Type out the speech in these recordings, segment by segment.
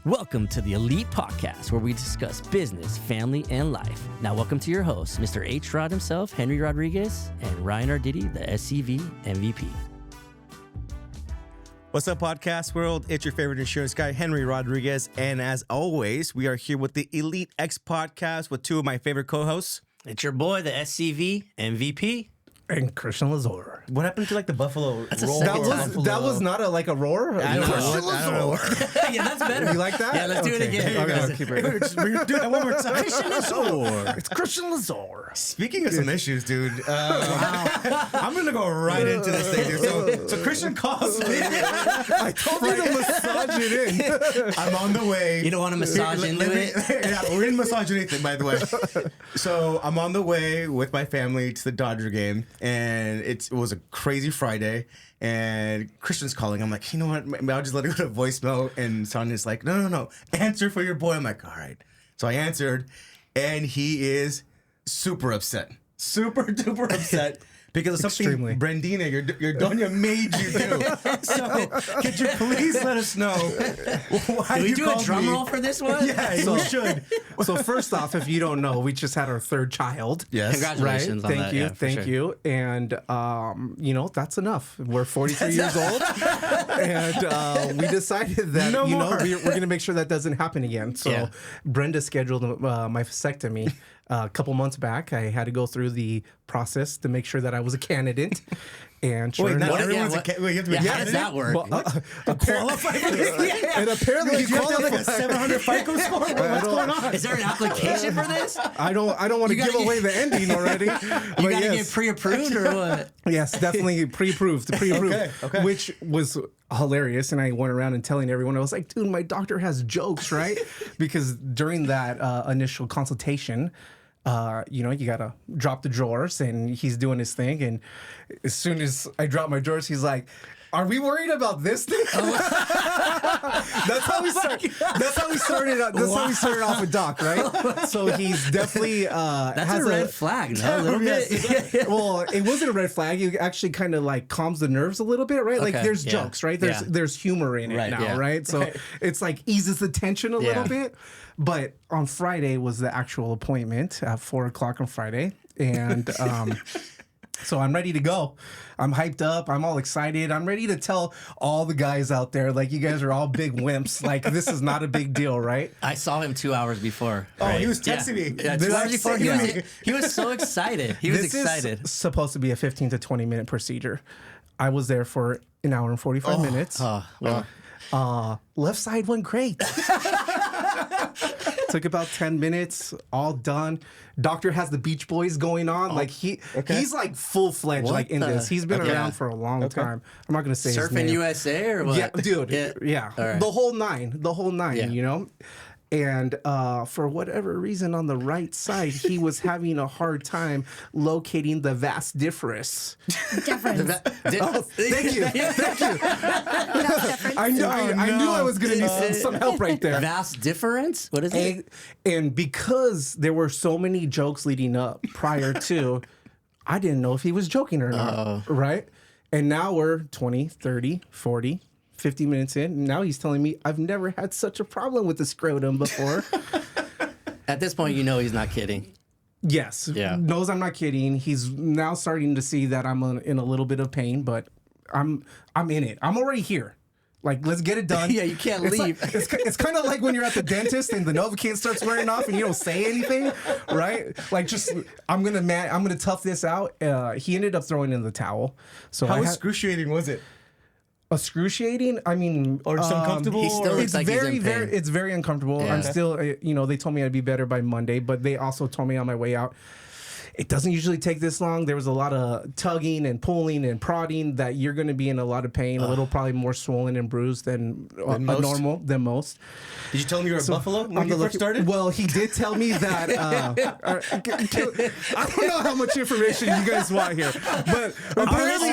Welcome to the Elite Podcast, where we discuss business, family, and life. Now, welcome to your hosts, Mr. H. Rod himself, Henry Rodriguez, and Ryan Arditty, the SCV MVP. What's up, podcast world? It's your favorite insurance guy, Henry Rodriguez. And as always, we are here with the Elite X Podcast with two of my favorite co-hosts. It's your boy, the SCV MVP. And Christian Lazor. What happened to the buffalo roar? That was not a roar. Christian Lazor. Yeah, that's better. You like that? Yeah, let's do it again. Okay, I'll keep it. Do that one more time. Christian Lazor. It's Christian Lazor. Speaking of some issues, dude, I'm going to go right into this thing, dude. So Christian calls me. I told you to massage it in. I'm on the way. You don't want to massage into it? Yeah, we're in massage anything, by the way. So I'm on the way with my family to the Dodger game. And it was a crazy Friday, and Christian's calling. I'm like, you know what? I'll just let it go to voicemail. And Sonya's like, no. Answer for your boy. I'm like, all right. So I answered, and he is super upset. Super duper upset. Because of something Extremely. Brandina, your doña made you do. So, could you please let us know why Do we you do a called drum me? roll for this one? Yeah, we should. So first off, if you don't know, we just had our third child. Yes. Congratulations on Thank that. you, Yeah, for thank sure. you. And, that's enough. We're 43 years old. And we decided that, No more. we're going to make sure that doesn't happen again. So Yeah. Brenda scheduled my vasectomy a couple months back. I had to go through the process to make sure that I was a candidate. And sure Wait, not enough, everyone's what- you have to be Yeah, a how does candidate? that work? Qualify for this? and apparently You have to have like a 700 FICO score? What's going on? Is there an application for this? I don't want to You gotta give away the ending already. You But got to yes. get pre-approved or what? Yes, definitely pre-approved, Okay. which was hilarious. And I went around and telling everyone, I was like, dude, my doctor has jokes, right? Because during that initial consultation, you gotta drop the drawers, and he's doing his thing. And as soon as I drop my drawers, he's like, "Are we worried about this thing?" That's how we started. That's how we started. That's how we started off with Doc, right? So he's definitely That's has a red flag, no? A little bit. Well, it wasn't a red flag. It actually kind of calms the nerves a little bit, right? Like Okay, there's yeah. jokes, right? Yeah. There's humor in it Right, now, yeah. right? So it's eases the tension a little Yeah. bit. But on Friday was the actual appointment at 4:00 on Friday, and so I'm ready to go. I'm hyped up. I'm all excited. I'm ready to tell all the guys out there, you guys are all big wimps. This is not a big deal, right? I saw him 2 hours before. Oh, right? he was texting me. Yeah, This 2 hours is before. sick. He was so excited. He was This excited. is supposed to be a 15 to 20 minute procedure. I was there for an hour and 45 minutes. Left side went great. Took about 10 minutes, all done. Doctor has the Beach Boys going on. He's full-fledged What in the- this. He's been Okay. around for a long time. I'm not going to say his Surfing name. USA or what? Yeah, dude. Yeah. All right. The whole nine, Yeah. And for whatever reason on the right side, he was having a hard time locating the vas differens. Thank you. I knew I was going to need some help right there. Vast difference? What is it? And because there were so many jokes leading up prior to, I didn't know if he was joking or not, right? And now we're 20, 30, 40, 50 minutes in. And now he's telling me I've never had such a problem with the scrotum before. At this point, you know he's not kidding. Yes. Yeah. Knows I'm not kidding. He's now starting to see that I'm in a little bit of pain, but I'm in it. I'm already here. Let's get it done. Yeah, you can't It's leave. It's kind of like when you're at the dentist and the Novocaine starts wearing off and you don't say anything, right? I'm gonna tough this out. He ended up throwing in the towel. So How excruciating was it? excruciating. I mean, Or just uncomfortable? he still or- looks it's like he's very, in pain. very, it's very uncomfortable. Yeah. I'm still, they told me I'd be better by Monday, but they also told me on my way out, it doesn't usually take this long. There was a lot of tugging and pulling and prodding that you're going to be in a lot of pain, a little probably more swollen and bruised than most. Did you tell him you were a buffalo when you first started? Well, he did tell me that. I don't know how much information you guys want here, but apparently,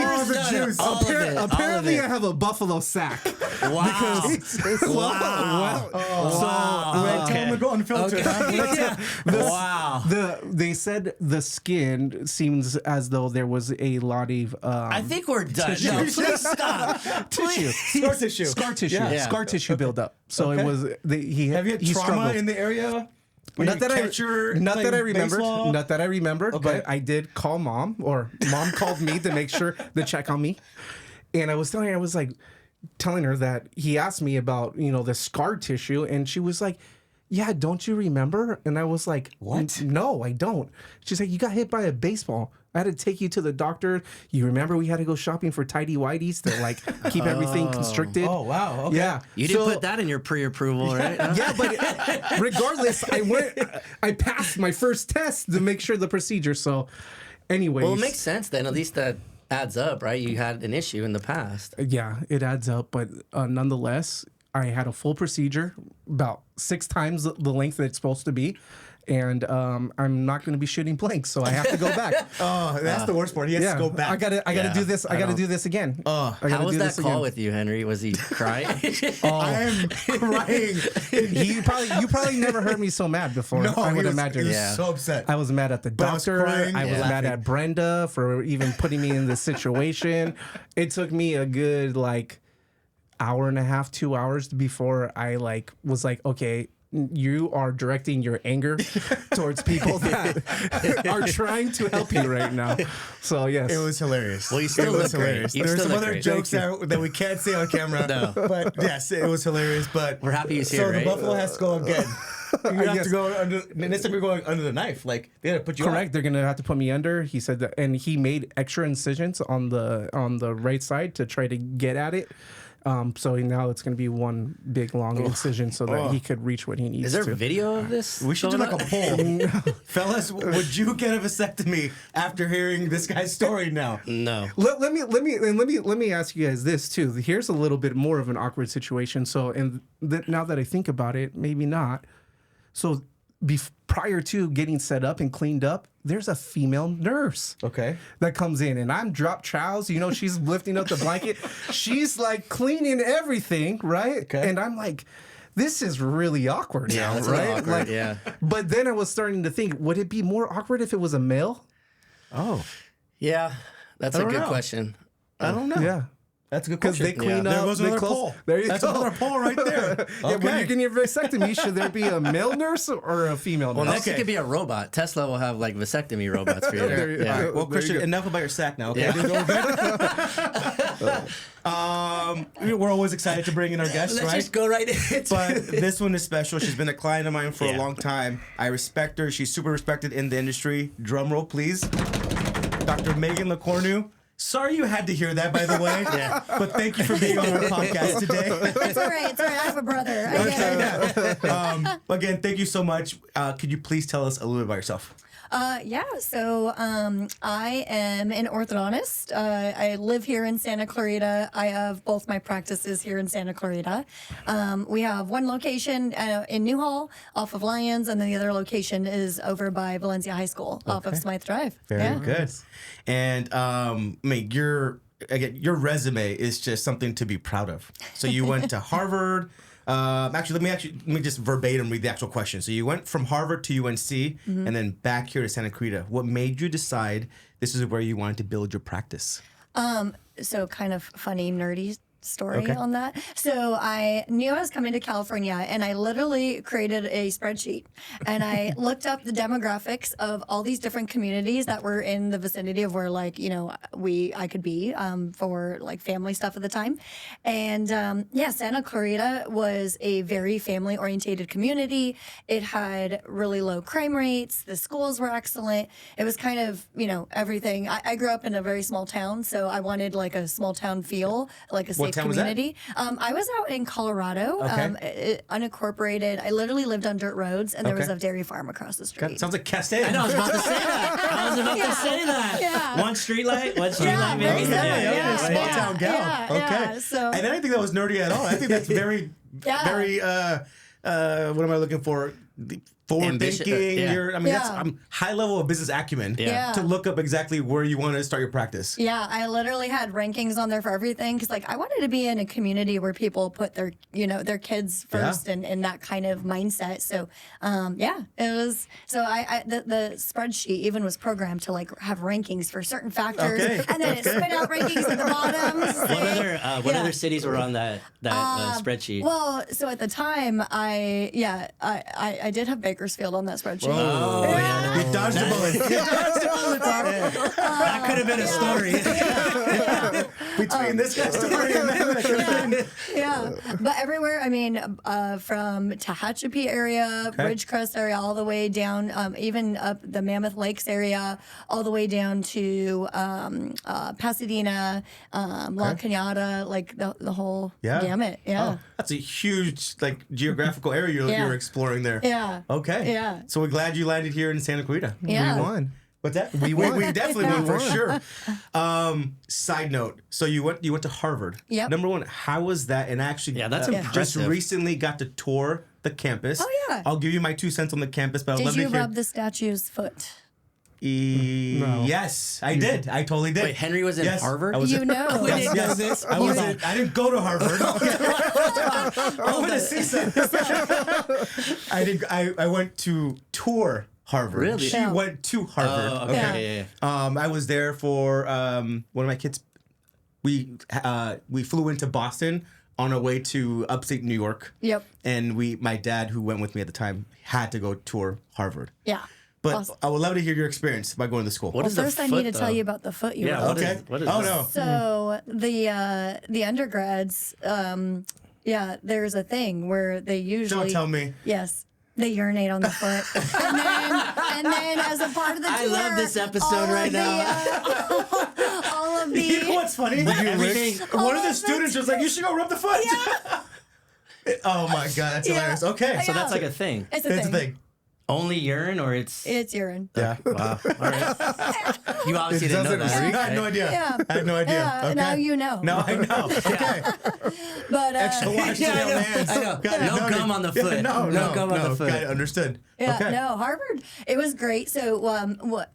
All of it. apparently I have a buffalo sack. Wow. Wow. Tell him to go unfiltered. Wow. They said the skin seems as though there was a lot of I think we're done. No, please stop. tissue. Scar tissue. Yeah. Scar tissue buildup. So Okay. it was he Have you had he trauma struggled. in the area? Not that I remembered. Baseball? Not that I remembered, Okay. but I did call mom, or mom called me to make sure to check on me. And I was telling her that he asked me about, the scar tissue, and she was like, "Yeah, don't you remember?" And I was like, What? No, I don't. She's like, "You got hit by a baseball. I had to take you to the doctor. You remember we had to go shopping for tighty-whities to like keep everything constricted." Oh, wow. Okay. Yeah. You didn't put that in your pre-approval, right? Yeah, but regardless, I passed my first test to make sure the procedure. So, anyways. Well, it makes sense then. At least that adds up, right? You had an issue in the past. Yeah, it adds up. But nonetheless, I had a full procedure, about 6 times the length that it's supposed to be. And I'm not going to be shooting blanks, so I have to go back. Oh, that's the worst part. He has to go back. I gotta do this. I gotta do this again. How was that call with you, Henry? Was he crying? I am crying. You probably never heard me so mad before. No, I would imagine. He was so upset. I was mad at the But I was doctor. crying I was and mad laughing. at Brenda for even putting me in this situation. It took me a good hour and a half, 2 hours before I was like, okay, you are directing your anger towards people that are trying to help you right now. So yes, It was hilarious. Well, you still it look was great. hilarious. You There were still some look other great. jokes that we can't say on camera. No. But yes, it was hilarious. But We're happy he's so here, the right? buffalo has to go again. You have guess. to go under. Next time you're going under the knife, they gotta put you correct. They're gonna have to put me under. He said that, and he made extra incisions on the right side to try to get at it. So now it's gonna be one big long incision so that he could reach what he needs. Is there to. video of this? We should do going like a poll. Fellas, would you get a vasectomy after hearing this guy's story now? No. Let me ask you guys this too. Here's a little bit more of an awkward situation. So, now that I think about it, maybe not. So, prior to getting set up and cleaned up, there's a female nurse. Okay. That comes in, and I'm dropped trowels. She's lifting up the blanket. She's cleaning everything, right? Okay. And I'm like, this is really awkward now, that's right? awkward, yeah. But then I was starting to think, would it be more awkward if it was a male? Oh, Yeah, that's a don't good know. question. I don't know. Yeah. That's a good Because question. they clean There up. goes they another close- poll. There you That's go. another poll right there. Yeah, when Okay. you're getting your vasectomy, should there be a male nurse or a female nurse? Well, next Okay. it could be a robot. Tesla will have vasectomy robots for you. There you Yeah. go. Well, There Christian, you go. enough about your sack now. Okay, Yeah. We're always excited to bring in our guests, Let's right? just go right into But this one is special. She's been a client of mine for a Yeah. long time. I respect her. She's super respected in the industry. Drum roll, please. Dr. Megan LeCornu. Sorry you had to hear that, by the way. Yeah. But thank you for being on our podcast today. It's all right. It's all right. I have a brother. I get it. Again, thank you so much. Could you please tell us a little bit about yourself? So I am an orthodontist. I live here in Santa Clarita. I have both my practices here in Santa Clarita. We have one location in Newhall off of Lyons, and then the other location is over by Valencia High School off of Smythe Drive. Very good. And your resume is just something to be proud of. So you went to Harvard. Let me just verbatim read the actual question. So you went from Harvard to UNC and then back here to Santa Clarita. What made you decide this is where you wanted to build your practice? So kind of funny, nerdy story on that. So I knew I was coming to California, and I literally created a spreadsheet, and I looked up the demographics of all these different communities that were in the vicinity of where I could be for family stuff at the time. And Santa Clarita was a very family orientated community. It had really low crime rates. The schools were excellent. It was kind of, everything. I grew up in a very small town, so I wanted a small town feel, like a safe town was that? community. I was out in Colorado, unincorporated. I literally lived on dirt roads, and there was Okay. a dairy farm across the street. Sounds like Castaic. I know, I was about to say that. I was about to say that. Yeah. One street light, very maybe. similar, yeah. Small town gal. Yeah, Okay. yeah, so- And I didn't think that was nerdy at all. I think that's very, Yeah. very, what am I looking for? forward Ambition, thinking. yeah. You're, I mean, that's high level of business acumen Yeah. to look up exactly where you want to start your practice. Yeah, I literally had rankings on there for everything because, like, I wanted to be in a community where people put their, their kids first and that kind of mindset. So, it was. So the spreadsheet even was programmed to like have rankings for certain factors, and then it spit out rankings at the bottom. What other cities were on that spreadsheet? Well, so at the time, I did have Bakersfield on that spreadsheet. Oh, yeah. You dodged a bullet. That could have been a story. Between this guy's story and that. Yeah, but everywhere. I mean, from Tehachapi area, Ridgecrest area, all the way down, even up the Mammoth Lakes area, all the way down to Pasadena, La Cañada, like the whole gamut. Yeah. Oh, that's a huge geographical area you're exploring there. Yeah. Okay. Yeah. So we're glad you landed here in Santa Clarita. Yeah. We won. What's that? We definitely won for sure. Side note. So you went to Harvard. Yep. Number one, how was that? And actually, that's just impressive. recently got to tour the campus. Oh, yeah. I'll give you my 2 cents on the campus, but I'd love Did to you hear. rub the statue's foot? No. Yes, I did. I totally did. Wait, Henry was in Harvard? I was You know. We didn't know this. I wasn't. I didn't go to Harvard. I went to CSUN. I went to tour Harvard. Really? She went to Harvard. Oh, okay. Yeah. I was there for one of my kids. We flew into Boston on our way to upstate New York. Yep. And my dad, who went with me at the time, had to go tour Harvard. Yeah. But Awesome. I would love to hear your experience by going to school. What is the First, I foot, need to tell you about the foot you Yeah, rubbed. what is Oh this? no. So the undergrads, there's a thing where they usually Don't tell me. Yes. They urinate on the foot, and then as a part of the tour, I love this episode right now. all of the You know what's funny? Everything. One of the students was like, "You should go rub the foot." Oh my god, that's hilarious. Okay, So that's like a thing. it's a it's thing. a thing. Only urine or it's... It's urine. Yeah. Wow. All right. You obviously didn't know doesn't that. reek. I had no idea. Yeah. I had no idea. Yeah, Okay. now you know. Now I know. Okay. But Extra wash Yeah, I down know. the hands. I know. Got it. No Noted. gum on the Yeah, foot. no gum on the foot. Got it. Understood. Yeah, Okay. no, Harvard, it was great. So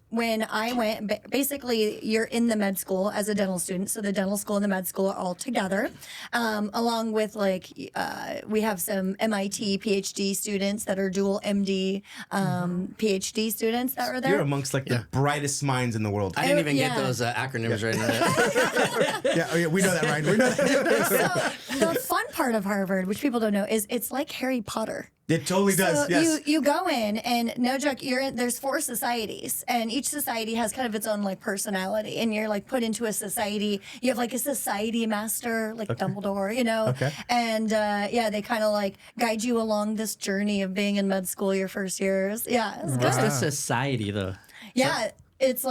when I went, basically you're in the med school as a dental student. So the dental school and the med school are all together, along with we have some MIT PhD students that are dual MD PhD students that are there. You're amongst the brightest minds in the world. I didn't even get Yeah. those acronyms right now. Yeah, we know that, Ryan. We know that. So the fun part of Harvard, which people don't know, is it's like Harry Potter. It totally does. So Yes. you go in and no joke, there's 4 societies and each society has kind of its own personality and you're put into a society. You have a society master like Dumbledore, Okay. and they kind of guide you along this journey of being in med school your first years. Yeah, it's What's good. the society though? Yeah, it's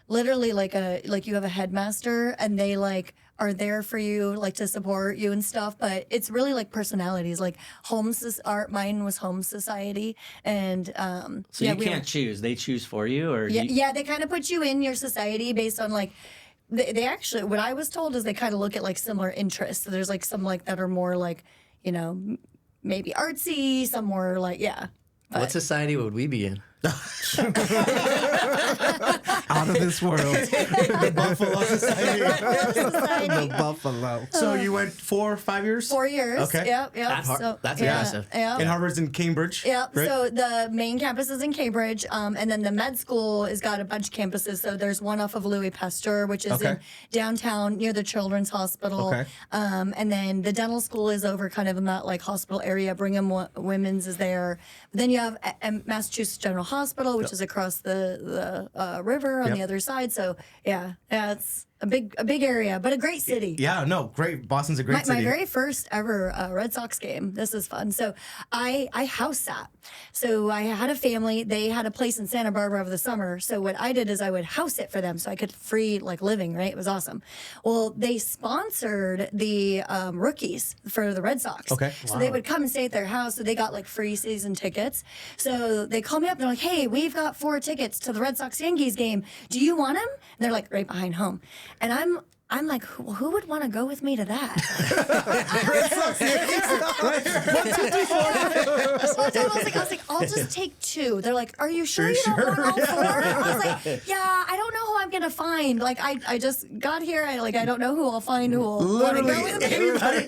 literally you have a headmaster and they are there for you, to support you and stuff. But it's really personalities, mine was home society. And So you can't choose. They choose for you or yeah, they kind of put you in your society based on they actually, what I was told is they kind of look at similar interests. So there's some that are more maybe artsy, some more yeah. What society would we be in? Out of this world. The Buffalo Society. The buffalo. So you went 4 or 5 years? 4 years. Okay. Yep. That's yeah, impressive. Yeah. And Harvard's in Cambridge. Yep. Right? So the main campus is in Cambridge, and then the med school has got a bunch of campuses. So there's one off of Louis Pasteur, which is in downtown near the Children's Hospital. Okay. And then the dental school is over kind of in that hospital area. Brigham Women's is there. But then you have Massachusetts General Hospital, which is across the river on the other side. So yeah, it's a big area, but a great city. Yeah, no, great. Boston's a great My city. very first ever Red Sox game. This is fun. So I house sat. So I had a family. They had a place in Santa Barbara over the summer. So what I did is I would house it for them so I could free living, right? It was awesome. Well, they sponsored the rookies for the Red Sox. Okay. So they would come and stay at their house. So they got free season tickets. So they called me up and they're like, hey, we've got 4 tickets to the Red Sox Yankees game. Do you want them? And they're right behind home. And I'm like, who would want to go with me to that? I was like, oh I'll just take 2. They're like, are you sure you don't want all 4? I was like, yeah, I don't know who I'm going to find. Like, I just got here. I don't know who I'll find who will want to go with me. Anybody.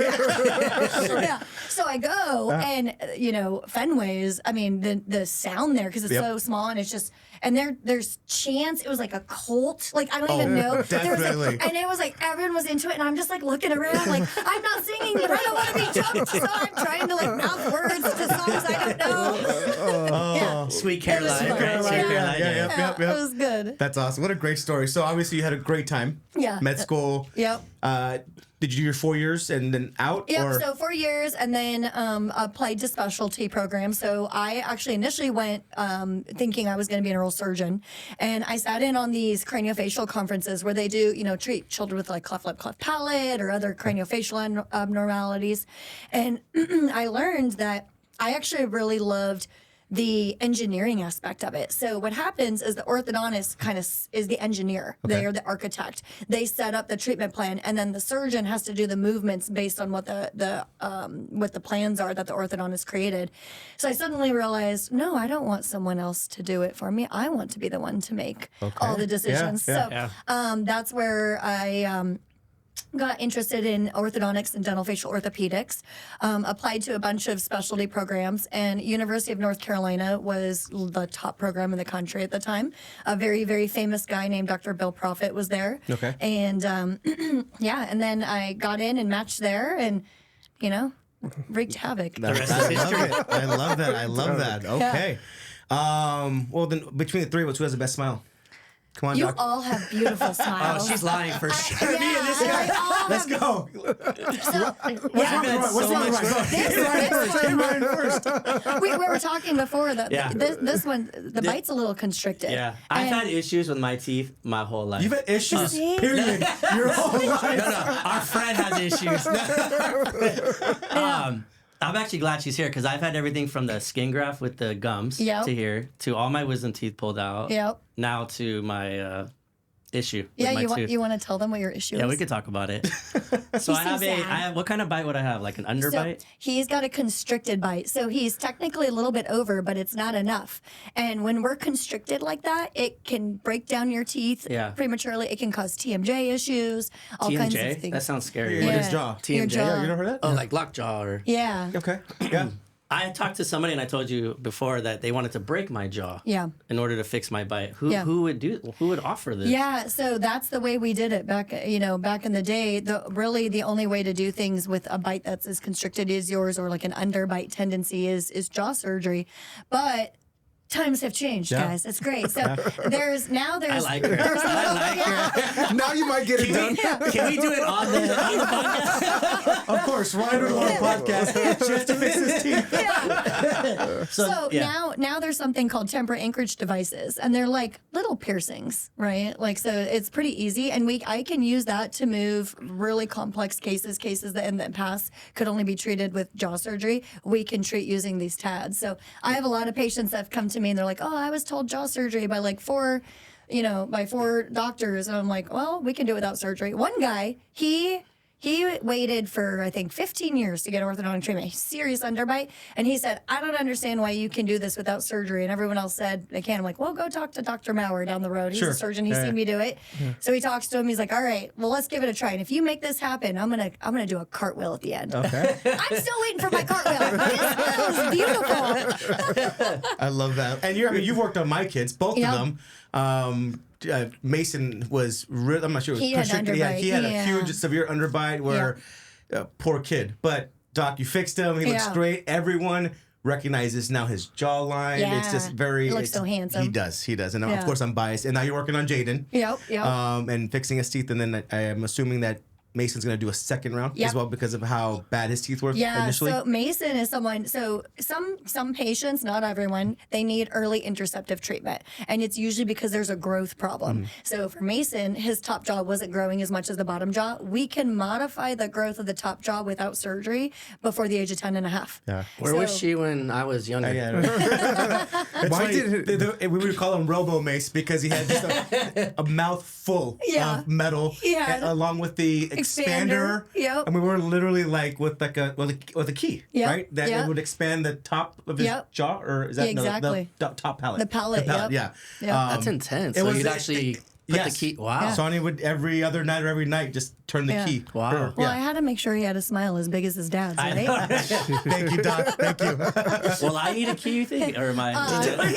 Yeah. So I go and, Fenway's, I mean, the sound there, because it's so small and it's just, and there's chants. It was like a cult. Like, I don't even know. Definitely. And it was like, everyone was into it. And I'm just like looking around like, I'm not singing, but I don't want to be jumped. So I'm trying to like mouth words to songs I don't know. Sweet Caroline. It was fun. Sweet Caroline. Yep. It was good. That's awesome. What a great story. So obviously you had a great time. Yeah. Med school. Yep. Did you do your 4 years and then out? Yep, or? so 4 years and then applied to specialty programs. So I actually initially went thinking I was going to be an oral surgeon. And I sat in on these craniofacial conferences where they do, treat children with like cleft lip, cleft palate or other craniofacial abnormalities. And I learned that I actually really loved the engineering aspect of it. So what happens is the orthodontist kind of is the engineer. Okay. They are the architect. They set up the treatment plan, and then the surgeon has to do the movements based on what the plans are that the orthodontist created. So I suddenly realized, no, I don't want someone else to do it for me. I want to be the one to make all the decisions. So that's where I got interested in orthodontics and dental facial orthopedics, applied to a bunch of specialty programs, and University of North Carolina was the top program in the country at the time. A very, very famous guy named Dr. Bill Profit was there. Okay. And and then I got in and matched there and, wreaked havoc. I love that. Okay. Well, then between the three of us, who has the best smile? Come on, You Doc. all have beautiful smiles. Oh, she's lying for sure. Yeah, Me and this guy. Let's go. We were talking before that this one, the bite's a little constricted. Yeah. I've had issues with my teeth my whole life. You've had issues, period. Your whole life. No. Our friend has issues. I'm actually glad she's here because I've had everything from the skin graft with the gums to here to all my wisdom teeth pulled out. Yep. Now to my issue. Yeah, with my tooth. you want to tell them what your issue is? Yeah, we could talk about it. So I have what kind of bite would I have? Like an underbite? So he's got a constricted bite. So he's technically a little bit over, but it's not enough. And when we're constricted like that, it can break down your teeth prematurely. It can cause TMJ issues, all kinds of things. That sounds scary. What is jaw? TMJ. Your jaw. Yeah, you never heard that? Oh, like lockjaw or... Yeah. Okay. Yeah. I talked to somebody and I told you before that they wanted to break my jaw in order to fix my bite. Who would offer this? Yeah, so that's the way we did it back in the day. The only way to do things with a bite that's as constricted as yours or like an underbite tendency is jaw surgery. But times have changed, guys. It's great. So there's I like her. Now you might get it done. Can we do it on the podcast? Of course, Ryan would want a podcast just to fix his teeth. So now there's something called temporary anchorage devices, and they're like little piercings, right? Like, so it's pretty easy, and I can use that to move really complex cases that in the past could only be treated with jaw surgery. We can treat using these TADs. So I have a lot of patients that have come to me and they're like, oh, I was told jaw surgery by like four doctors. And I'm like, well, we can do it without surgery. One guy, he waited for, I think, 15 years to get orthodontic treatment, serious underbite. And he said, I don't understand why you can do this without surgery. And everyone else said they can. I'm like, well, go talk to Dr. Maurer down the road. He's a surgeon. He's seen me do it. So he talks to him. He's like, all right, well, let's give it a try. And if you make this happen, I'm gonna do a cartwheel at the end. Okay. I'm still waiting for my cartwheel. This smells beautiful. I love that. And you've worked on my kids, both of them. Mason was really, I'm not sure. He had a huge, severe underbite where, poor kid. But Doc, you fixed him. He looks great. Everyone recognizes now his jawline. Yeah. It's just very. He looks so handsome. He does. And of course, I'm biased. And now you're working on Jaden. Yep. And fixing his teeth. And then I am assuming that Mason's going to do a second round as well because of how bad his teeth were initially. So Mason is someone, so some patients, not everyone, they need early interceptive treatment. And it's usually because there's a growth problem. So for Mason, his top jaw wasn't growing as much as the bottom jaw. We can modify the growth of the top jaw without surgery before the age of 10 and a half. Yeah. Where was she when I was younger? We would call him Robo Mace because he had just a mouth full of metal along with the expander. Yep. And we were literally like with a key, Yep. right? That it would expand the top of his Yep. jaw, or is that Yeah, exactly. the top palate? The palate, yep. yeah. Yep. That's intense. it So was- you'd actually put the key. Wow. Sonny would every other night or every night just turn the Yeah. key. Wow. Or- Well, yeah. I had to make sure he had a smile as big as his dad's, right? Thank you, Doc. Thank you. Will I need a key, you think? Or am I? Possibly.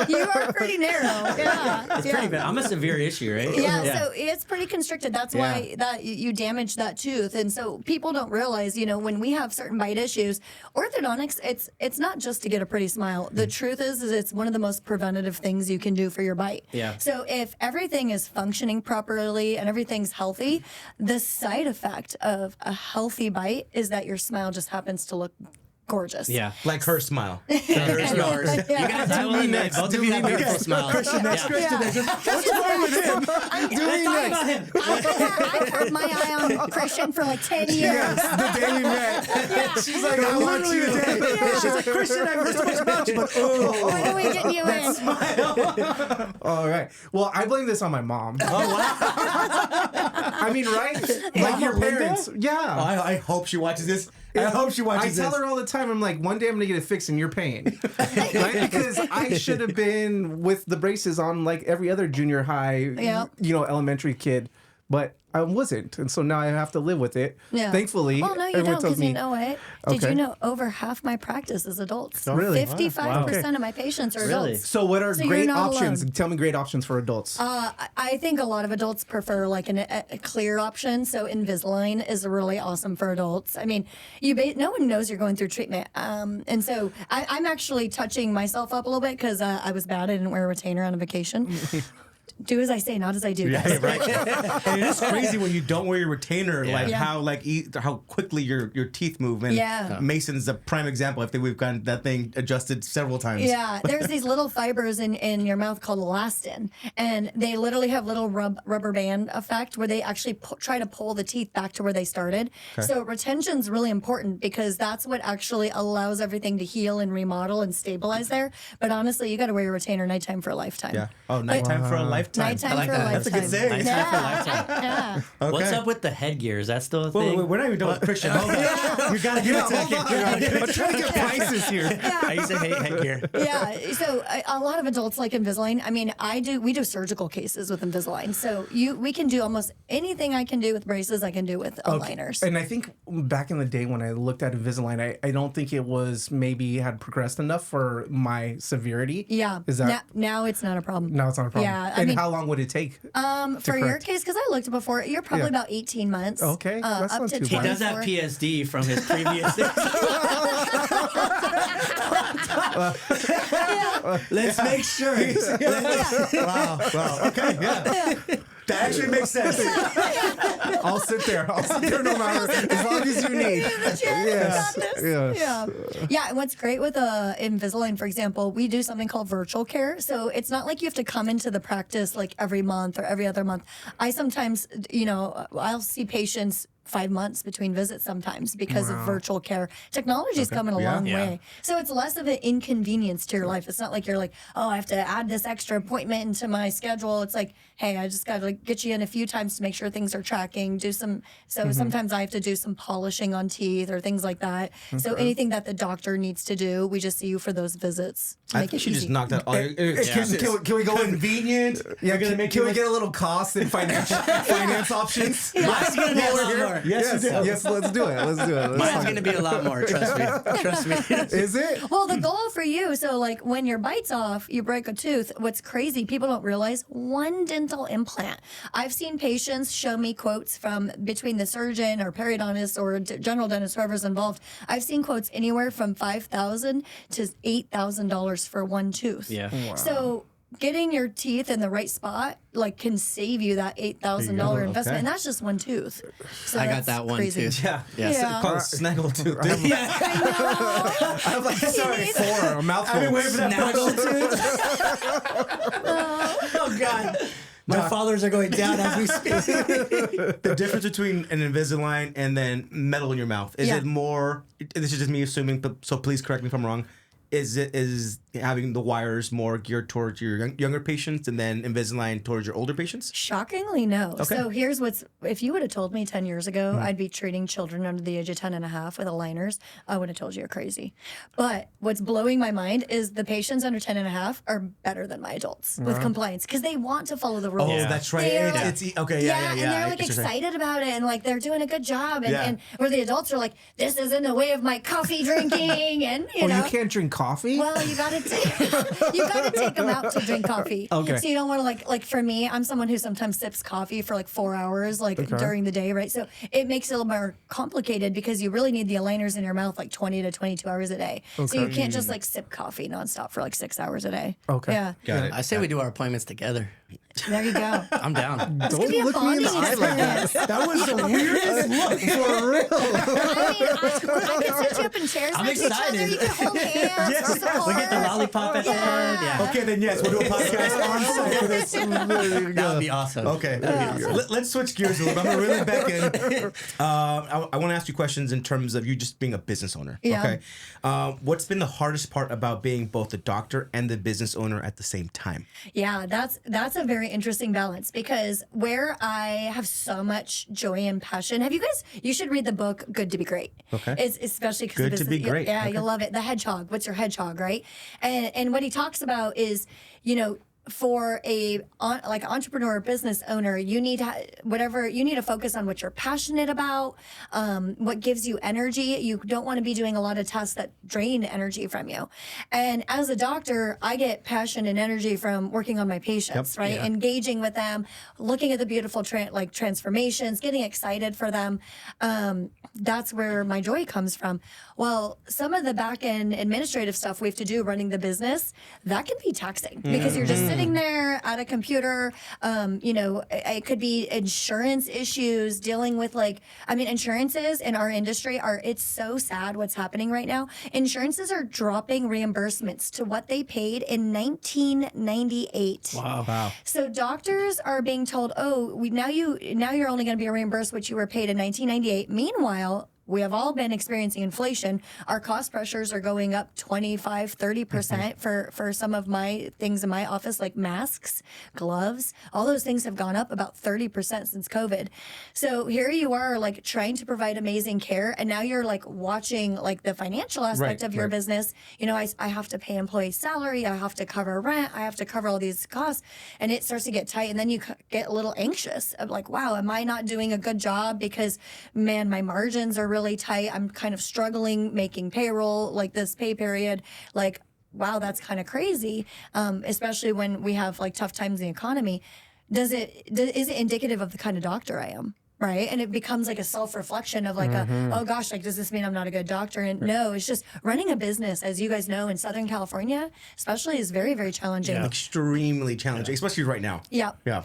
You are pretty narrow. Yeah. It's pretty bad. I'm a severe issue, right? Yeah, so it's pretty constricted. That's why that you damage that tooth, and so people don't realize, when we have certain bite issues, orthodontics, it's not just to get a pretty smile. The truth is it's one of the most preventative things you can do for your bite. Yeah. So if everything is functioning properly and everything's healthy, the side effect of a healthy bite is that your smile just happens to look gorgeous. Yeah. Like her smile. There's yours. You guys do me next. Both of you have beautiful smiles. Next question. What's wrong with him? Do me next. I've had my eye on Christian for like 10 years. The day we met. She's like, I want you today. She's like, Christian, I heard so much about you, but When are we getting you in? All right. Well, I blame this on my mom. Oh, wow. I mean, right? Like your Linda? parents. Yeah. I hope she watches this. I hope she watches I this. tell her all the time, I'm like, one day I'm gonna get it fixed and you're paying. Right? Because I should have been with the braces on like every other junior high, elementary kid. But I wasn't. And so now I have to live with it. Yeah. Thankfully, Well, no, you everyone don't, tells because me, you know what? Did Okay. you know over half my practice is adults? Oh, really? 55% of my patients are Really? adults. So what are So you're great not options? alone. Tell me great options for adults. I think a lot of adults prefer like a clear option. So Invisalign is really awesome for adults. I mean, no one knows you're going through treatment. And so I'm actually touching myself up a little bit because I was bad. I didn't wear a retainer on a vacation. Do as I say, not as I do. Yeah, guys. right. And it is crazy when you don't wear your retainer, like Yeah. how quickly your teeth move. And Yeah. Mason's a prime example. I think we've gotten that thing adjusted several times. Yeah, there's these little fibers in your mouth called elastin, and they literally have little rubber band effect where they actually try to pull the teeth back to where they started. So retention's really important because that's what actually allows everything to heal and remodel and stabilize there. But honestly, you got to wear your retainer nighttime for a lifetime. Yeah. Oh, nighttime for a lifetime. Nighttime like for that. a That's lifetime. a good saying. Nighttime for a lifetime. Yeah. Okay. What's up with the headgear? Is that still a thing? Wait, we're not even done with Christian. Hold on. We gotta give it to that kid. I'm trying to get prices here. I used to hate headgear. Yeah, so a lot of adults like Invisalign. I mean, we do surgical cases with Invisalign. So we can do almost anything I can do with braces, I can do with aligners. And I think back in the day when I looked at Invisalign, I don't think it was maybe had progressed enough for my severity. Yeah. Is that now it's not a problem. now it's not a problem? Yeah, And how long would it take? For your correct. case, because I looked before, you're probably Yeah. about 18 months. Okay, that's up not to too He bad. does have 24. PSD from his previous. Let's make sure. Wow. Okay. Yeah. That actually makes sense. I'll sit there. No matter as long as you need. Yes. Yes. Yeah. And what's great with Invisalign, for example, we do something called virtual care. So it's not like you have to come into the practice like every month or every other month. I sometimes, I'll see patients 5 months between visits sometimes because of virtual care. Technology's coming a long way. So it's less of an inconvenience to your life. It's not like you're like, oh, I have to add this extra appointment into my schedule. It's like, hey, I just got to get you in a few times to make sure things are tracking. Sometimes I have to do some polishing on teeth or things like that. So anything that the doctor needs to do, we just see you for those visits to I make think it she easy. just knocked out all your excuses. Can we go in? Convenient. Yeah, We're gonna make can you we get a little cost and finance options? Mine's gonna be a lot more. Yes, let's do it. Let's do it. Mine's gonna be a lot more. Trust me. Trust me. Is it? Well, the goal for you, so like when your bite's off, you break a tooth. What's crazy, people don't realize, one dental implant. I've seen patients show me quotes from between the surgeon or periodontist or general dentist, whoever's involved. I've seen quotes anywhere from $5,000 to $8,000 for one tooth. Yeah. Wow. So getting your teeth in the right spot can save you that $8,000 investment, and that's just one tooth. So I got that's that one crazy. too. Yeah. Yeah. Call it snaggle tooth. I know. I'm like, sorry, four, a mouthful. I've been waiting for that Snaggle question. Oh God. My fathers are going down as we speak. The difference between an Invisalign and then metal in your mouth, is Yeah. it more, this is just me assuming, but so please correct me if I'm wrong, is having the wires more geared towards your younger patients and then Invisalign towards your older patients? Shockingly, no. Okay. So here's if you would have told me 10 years ago I'd be treating children under the age of 10 and a half with aligners, I would have told you you're crazy. But what's blowing my mind is the patients under 10 and a half are better than my adults with compliance because they want to follow the rules. Oh, that's right. They're Okay, yeah. and they're like excited about it and like they're doing a good job. And where the adults are like, this is in the way of my coffee drinking. And, you know. You can't drink coffee? Well, you gotta take them out to drink coffee. Okay. So you don't want to like for me, I'm someone who sometimes sips coffee for like 4 hours, during the day, right? So it makes it a little more complicated because you really need the aligners in your mouth like 20 to 22 hours a day. So you can't just like sip coffee nonstop for like 6 hours a day. Okay. Yeah. Got it. I say we do our appointments together. There you go. I'm down. This could be a bonding experience. That was the weirdest look. For real. I mean, I can sit you up in chairs I'm next to each other. excited. You can hold hands. Yes, or yes. support. We get the lollipop at the end. Yeah. Okay, then yes, we'll do a podcast on site for this. That would be awesome. Okay, let's switch gears a little bit. I'm gonna really back in. I want to ask you questions in terms of you just being a business owner. Yeah. Okay, what's been the hardest part about being both the doctor and the business owner at the same time? Yeah, that's a very interesting balance because where I have so much joy and passion. You should read the book Good to Be Great. Okay. It's especially because Good to Be Great. Yeah, Okay. you'll love it. The hedgehog. What's your hedgehog, right? And what he talks about is, for a entrepreneur or business owner, you need to focus on what you're passionate about, what gives you energy. You don't want to be doing a lot of tasks that drain energy from you. And as a doctor, I get passion and energy from working on my patients, right? Yeah. Engaging with them, looking at the beautiful transformations, getting excited for them. That's where my joy comes from. Well, some of the back end administrative stuff we have to do running the business, that can be taxing because you're just sitting there at a computer. It could be insurance issues, dealing with insurances in our industry it's so sad what's happening right now. Insurances are dropping reimbursements to what they paid in 1998. Wow. So doctors are being told, now you're only going to be reimbursed what you were paid in 1998. Meanwhile, we have all been experiencing inflation. Our cost pressures are going up 25, 30% for some of my things in my office, like masks, gloves. All those things have gone up about 30% since COVID. So here you are, like trying to provide amazing care, and now you're like watching like the financial aspect of your business. I have to pay employee salary, I have to cover rent, I have to cover all these costs, and it starts to get tight. And then you get a little anxious of like, wow, am I not doing a good job because, man, my margins are really tight. I'm kind of struggling making payroll like this pay period. Like, wow, that's kind of crazy. Especially when we have like tough times in the economy. Is it indicative of the kind of doctor I am? Right. And it becomes like a self-reflection of like, oh gosh, like, does this mean I'm not a good doctor? And no, it's just running a business, as you guys know, in Southern California, especially, is very, very challenging. Yeah. Extremely challenging, especially right now. Yeah. Yeah.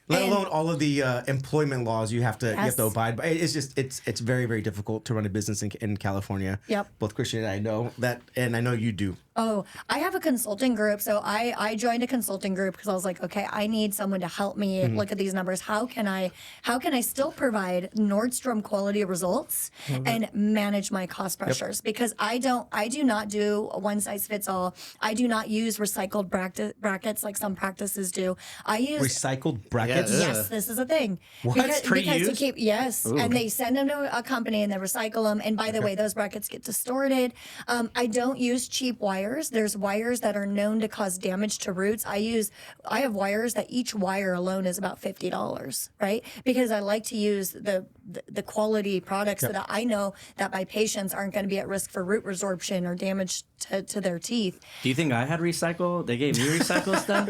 Let alone all of the employment laws you have to abide by. It's just it's very, very difficult to run a business in California. Yep. Both Christian and I know that, and I know you do. Oh, I have a consulting group. So I joined a consulting group because I was like, okay, I need someone to help me look at these numbers. How can I still provide Nordstrom quality results and manage my cost pressures? Because I do not do a one size fits all. I do not use recycled brackets like some practices do. I use recycled brackets. Yes, this is a thing. What? Because to keep and they send them to a company and they recycle them. And by the way, those brackets get distorted. I don't use cheap wires. There's wires that are known to cause damage to roots. I have wires that each wire alone is about $50, right? Because I like to use the quality products so that I know that my patients aren't going to be at risk for root resorption or damage to their teeth. Do you think I had recycle? They gave me recycle stuff?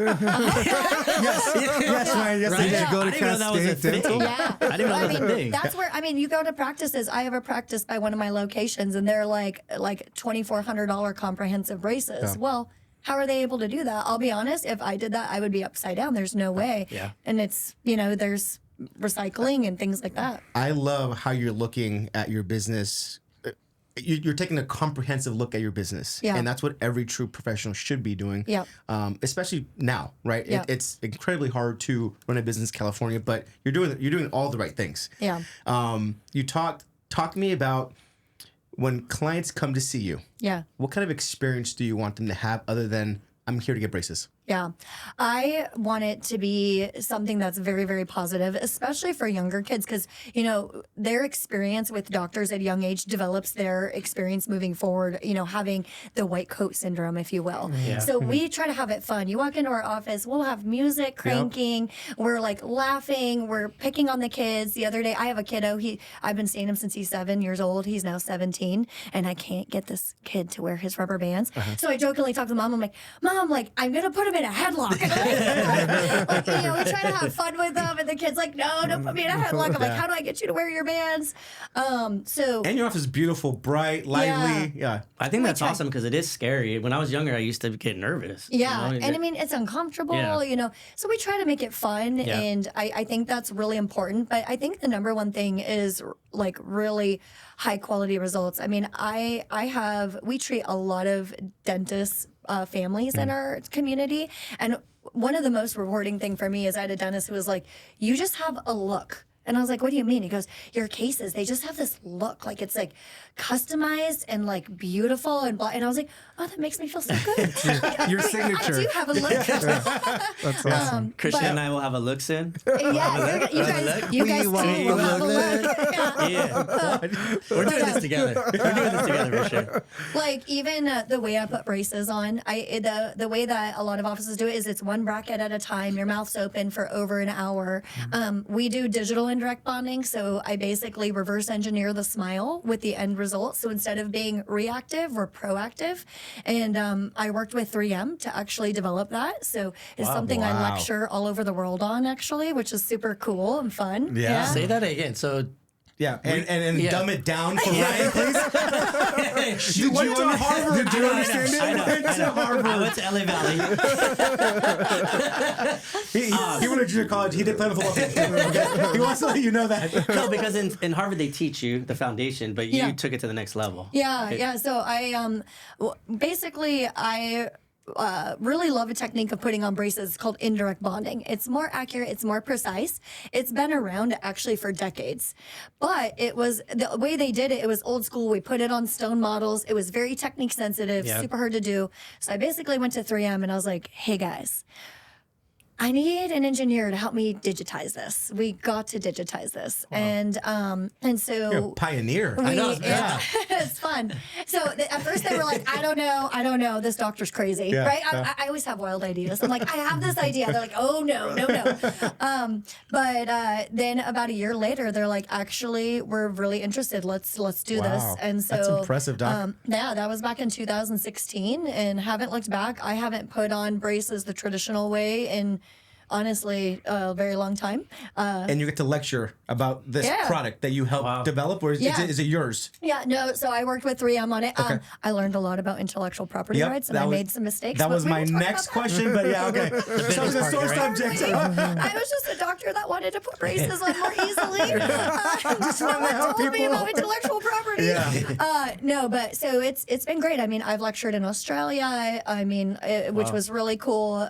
Yes, Ryan. Yes, Right? they did. go to I didn't know that was a Cascade thing. Yeah. I didn't know that was a thing. That's where, you go to practices. I have a practice by one of my locations, and they're like $2,400 comprehensive braces. Well, how are they able to do that? I'll be honest, if I did that, I would be upside down. There's no way. Yeah. And it's, there's recycling and things like that. I love how you're looking at your business. You're taking a comprehensive look at your business, and that's what every true professional should be doing. Yep. Especially now, right? Yep. It's incredibly hard to run a business in California, but you're doing all the right things. Yeah. You talk to me about when clients come to see you, Yeah. what kind of experience do you want them to have other than I'm here to get braces? Yeah. I want it to be something that's very, very positive, especially for younger kids, because, you know, their experience with doctors at a young age develops their experience moving forward, you know, having the white coat syndrome, if you will. Yeah. So we try to have it fun. You walk into our office, we'll have music cranking. We're like laughing. We're picking on the kids. The other day, I have a kiddo. I've been seeing him since he's 7 years old. He's now 17, and I can't get this kid to wear his rubber bands. So I jokingly talk to Mom. I'm like, Mom, like, I'm going to put him in a headlock. Like, you know, we try to have fun with them, and the kid's like, no, don't put me in a headlock. I'm like, how do I get you to wear your bands? And your office is beautiful, bright, lively. Yeah. I think that's awesome because it is scary. When I was younger, I used to get nervous. Yeah, you know? and I mean, it's uncomfortable, you know, so we try to make it fun, and I think that's really important. But I think the number one thing is like really high quality results. I mean, we treat a lot of dentists, families in our community, and one of the most rewarding thing for me is I had a dentist who was like, you just have a look. And I was like, what do you mean? He goes, your cases, they just have this look, like it's like customized and like beautiful and blah. And I was like, oh, that makes me feel so good. Your signature. I do have a look. That's awesome. Christian and I will have a look soon. Yeah, you guys too will have a look. Yeah. We're doing this together. We're doing this together for sure. Like even the way I put braces on, the way that a lot of offices do it is it's one bracket at a time. Your mouth's open for over an hour. We do digital indirect bonding, so I basically reverse engineer the smile with the end result. So instead of being reactive, we're proactive. And I worked with 3M to actually develop that. So it's something I lecture all over the world on, actually, which is super cool and fun. Yeah. Say that again. So Yeah, and dumb it down for Ryan, please. Did you to Harvard? Did you understand it? I know. I went to LA Valley. He went to junior college. He did play football. Okay? He wants to let you know that. No, because in Harvard they teach you the foundation, but you took it to the next level. Yeah. So I basically really love a technique of putting on braces. It's called indirect bonding. It's more accurate. It's more precise. It's been around actually for decades, but it was the way they did it. It was old school. We put it on stone models. It was very technique sensitive, super hard to do. So I basically went to 3M and I was like, hey guys, I need an engineer to help me digitize this. We got to digitize this. Wow. And so you're a pioneer. I know. It's fun. So at first they were like, I don't know. This doctor's crazy, right? I always have wild ideas. I'm like, I have this idea. They're like, oh no. But then about a year later, they're like, actually, we're really interested. Let's do this. And so that's impressive, Doc. Yeah, that was back in 2016, and haven't looked back. I haven't put on braces the traditional way in honestly a very long time. And you get to lecture about this product that you helped develop, or is it yours? Yeah, no, so I worked with 3M on it. Okay. I learned a lot about intellectual property rights, and I made some mistakes. That was but we my will talk next about that. question, but yeah, okay. So it's a sore subject. I was just a doctor that wanted to put braces on more easily. Just no one told me about intellectual property. No, but so it's been great. I mean, I've lectured in Australia. I mean, which was really cool.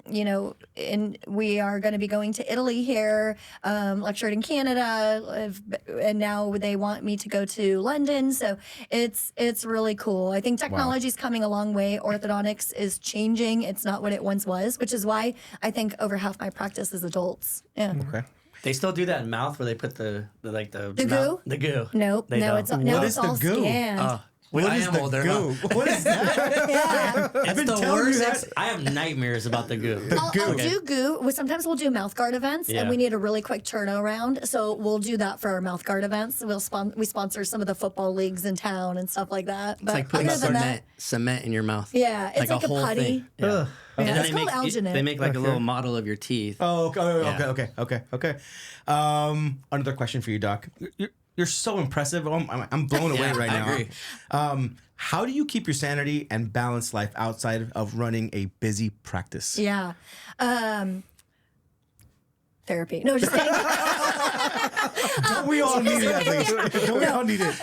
You know, and we are going to be going to Italy here. Lectured in Canada, and now they want me to go to London. So it's really cool. I think technology is coming a long way. Orthodontics is changing. It's not what it once was, which is why I think over half my practice is adults. Yeah. Okay. They still do that in mouth where they put the goo? The goo. Nope. They No, don't. it's What is the all goo? scanned. Well, What I is am the older. goo? What is that? Yeah. It's been the telling you worst. that. I have nightmares about the goo. I'll do goo. Sometimes we'll do mouthguard events, and Yeah. we need a really quick turnaround. So we'll do that for our mouthguard events. We sponsor some of the football leagues in town and stuff like that. But It's like putting other than cement in your mouth. yeah, it's like a whole putty. thing. Yeah. And It's then called alginate. they make like a little model of your teeth. Oh, okay. Another question for you, Doc. You're so impressive. I'm blown away right I now. agree. How do you keep your sanity and balance life outside of running a busy practice? Yeah. Therapy. No, just kidding. Don't we all need it, at least? Don't we all need it?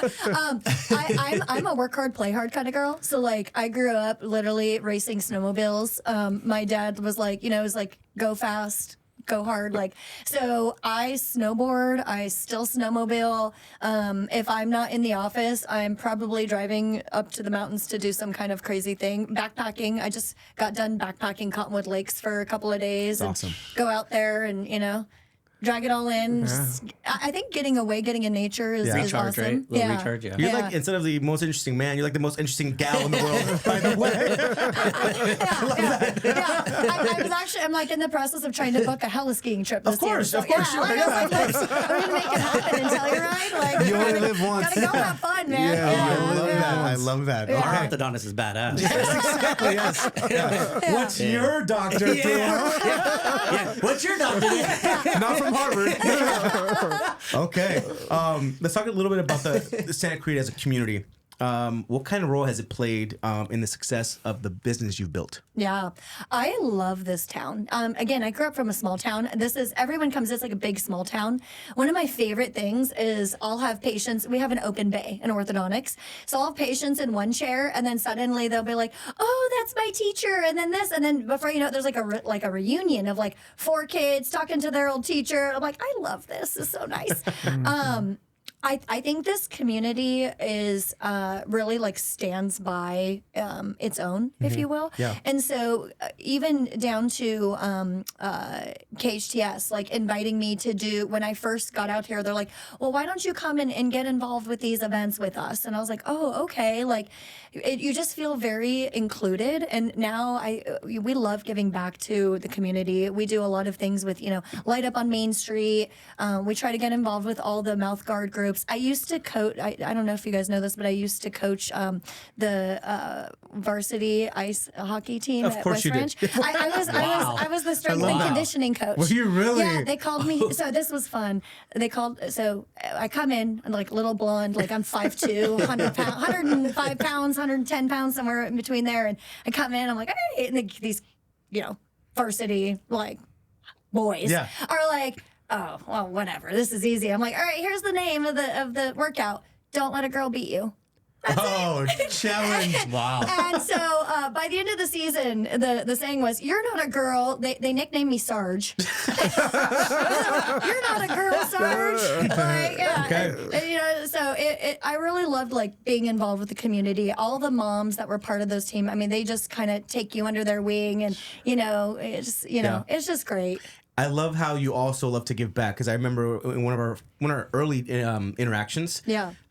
I'm a work hard, play hard kind of girl. So like I grew up literally racing snowmobiles. My dad was like, go fast, go hard. Like, so I snowboard, I still snowmobile. If I'm not in the office, I'm probably driving up to the mountains to do some kind of crazy thing. Backpacking. I just got done backpacking Cottonwood Lakes for a couple of days. Awesome. And go out there and, drag it all in. Just, I think getting away, getting in nature is Recharge, awesome. right? Little recharge, yeah. You're like, instead of the most interesting man, you're like the most interesting gal in the world, by the way. I was actually, I'm like in the process of trying to book a heli skiing trip this year. Of course. I'm going to make it happen and Telluride. Like, You only live once. Gotta go have fun, man. I love that. Our Okay. orthodontist is badass. Exactly, yes. Yeah. What's your doctor doing? Yeah. What's your doctor doing? Not from Harvard. Okay. Let's talk a little bit about the Santa Clarita as a community. What kind of role has it played in the success of the business you've built? Yeah, I love this town. Again, I grew up from a small town. Everyone comes, it's like a big small town. One of my favorite things is I'll have patients, we have an open bay in orthodontics. So I'll have patients in one chair and then suddenly they'll be like, oh, that's my teacher. And then this, and then before you know it, there's like a reunion of like 4 kids talking to their old teacher. I'm like, I love this. It's so nice. I think this community is really like stands by its own, if you will. Yeah. And so even down to KHTS, like inviting me to do, when I first got out here, they're like, well, why don't you come and get involved with these events with us? And I was like, oh, okay. Like you just feel very included. And now we love giving back to the community. We do a lot of things with, Light Up on Main Street. We try to get involved with all the mouthguard groups. I used to coach, I don't know if you guys know this, but I used to coach the varsity ice hockey team Of at course West you did. Ranch. I was the strength and conditioning coach. Were you really? Yeah, they called me. So this was fun. So I come in, I'm like little blonde, like I'm 5'2", 105 pounds, 110 pounds, somewhere in between there. And I come in, I'm like, hey, and these, varsity, like, boys are like, oh, well, whatever. This is easy. I'm like, all right, here's the name of the workout. Don't let a girl beat you. Challenge. Wow. And so by the end of the season, the saying was, you're not a girl. They nicknamed me Sarge. You're not a girl, Sarge. Like, yeah. Okay. And, so I really loved like being involved with the community. All the moms that were part of those teams, I mean, they just kind of take you under their wing and, it's just great. I love how you also love to give back, because I remember in one of our early interactions,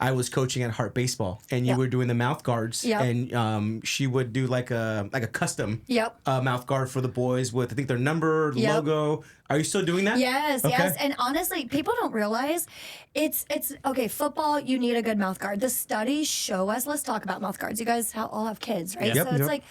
I was coaching at Heart Baseball, and you were doing the mouth guards, and she would do like a custom mouth guard for the boys with, I think, their number, logo. Are you still doing that? Yes. And honestly, people don't realize it's okay. Football, you need a good mouth guard. The studies show us. Let's talk about mouth guards. You guys all have kids, right? Yep. So it's like.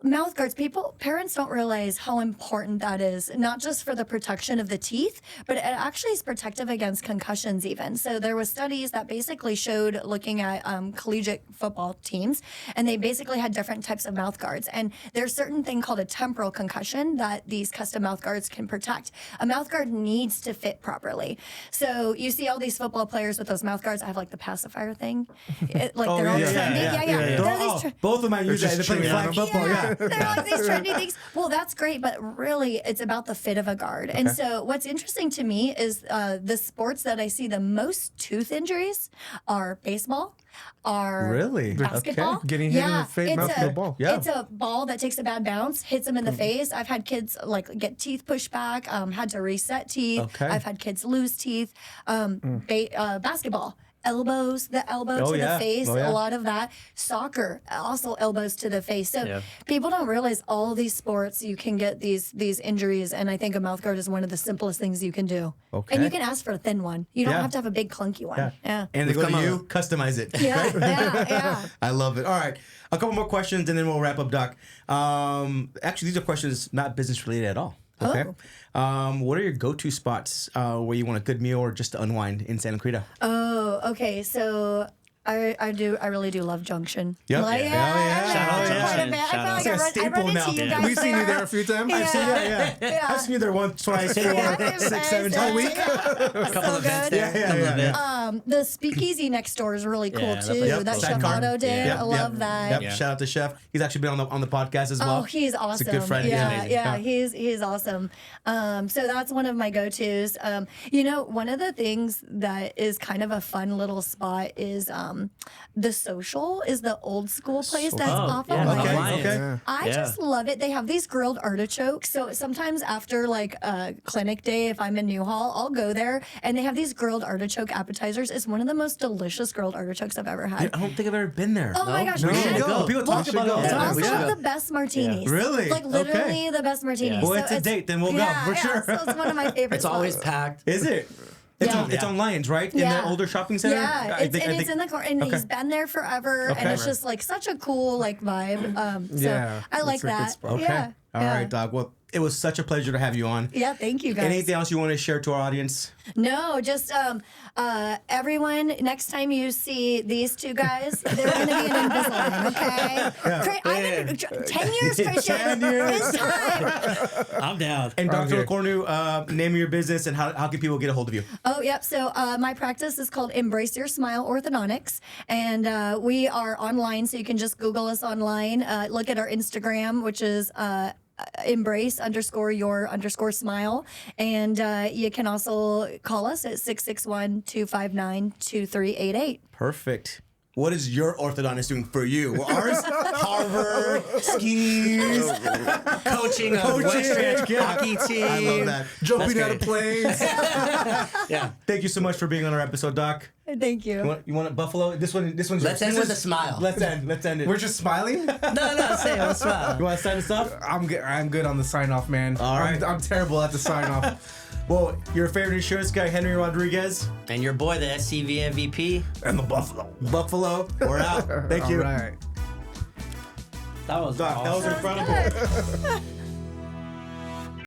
Mouth guards, parents don't realize how important that is, not just for the protection of the teeth, but it actually is protective against concussions even. So there was studies that basically showed, looking at collegiate football teams, and they basically had different types of mouth guards. And there's a certain thing called a temporal concussion that these custom mouth guards can protect. A mouth guard needs to fit properly. So you see all these football players with those mouth guards. I have like the pacifier thing. They're all trendy. Both of mine use that. They're playing flag football, They're like these trendy things. Well, that's great, but really, it's about the fit of a guard. And so, what's interesting to me is the sports that I see the most tooth injuries are baseball, are basketball. Okay. Getting hit in the face, mouth with a ball. It's a ball that takes a bad bounce, hits them in the face. I've had kids like get teeth pushed back, had to reset teeth. Okay. I've had kids lose teeth. Basketball. Elbows, the elbow to the face, a lot of that. Soccer, also elbows to the face. So people don't realize all these sports, you can get these injuries, and I think a mouth guard is one of the simplest things you can do. Okay. And you can ask for a thin one. You don't have to have a big clunky one. Yeah. And they go to you, customize it. Yeah. I love it. All right. A couple more questions, and then we'll wrap up, Doc. Actually, these are questions not business related at all. Okay. What are your go-to spots where you want a good meal or just to unwind in Santa Clarita? Oh, okay. So I really do love Junction. Yep. Like, Shout out Junction. I feel like staple I run now. into you guys. We've seen you there a few times. I've seen you there once, twice, 4, 6, 7 times a week. A couple events there. Yeah. the speakeasy next door is really cool Yeah, too. that's That cool. Chef Otto did. Yep, I love that. Yep. Yeah. Shout out to Chef. He's actually been on the podcast as well. Oh, he's awesome. He's a good friend. He's Yeah, amazing. yeah, he's awesome. So that's one of my go-tos. One of the things that is kind of a fun little spot is the Social is the old school place that's off of Lions. Okay. I just love it. They have these grilled artichokes. So sometimes after like a clinic day, if I'm in Newhall, I'll go there and they have these grilled artichoke appetizers. It's one of the most delicious grilled artichokes I've ever had. I don't think I've ever been there. Oh my gosh, We we should should go. People talk about it all the They time. also We should have go. the best martinis. Really? Like literally Okay. the best martinis. Well, So it's a date, then we'll go, for sure. So it's one of my favorite It's always spots. packed. Is it? It's Yeah. on, it's on Lions, right? In Yeah. the older shopping center? Yeah, I it's in the car, and Okay. he's been there forever, and it's just like such a cool like vibe. So Yeah, I like it's a good that. spot. Okay. Yeah. All right, Doc. Well, it was such a pleasure to have you on. Yeah, thank you guys. Anything else you want to share to our audience? No, just everyone. Next time you see these two guys, they're going to be an Invisalign, okay? I've been 10 years, Christian. 10 years. It's time. I'm down. And Dr. Okay. LeCornu, name of your business and how can people get a hold of you? Oh, yep. So my practice is called Embrace Your Smile Orthodontics, and we are online, so you can just Google us online. Look at our Instagram, which is embrace_your_smile, and you can also call us at 661-259-2388. Perfect. What is your orthodontist doing for you? Well, ours, Harvard, skis, Coaching a West Ranch hockey team. I love that. Jumping out of planes. Yeah. Thank you so much for being on our episode, Doc. Thank you. You want a buffalo? This one's Let's yours. end This with is- a smile. Let's end it. We're just smiling. No, say it. Let's smile. You want to sign us off? I'm good on the sign off, man. All right. I'm terrible at the sign off. Well, your favorite insurance guy, Henry Rodriguez, And your boy, the SCV MVP. And the buffalo. Buffalo. We're out. Thank you. All right. That was Doc, that was awesome. incredible.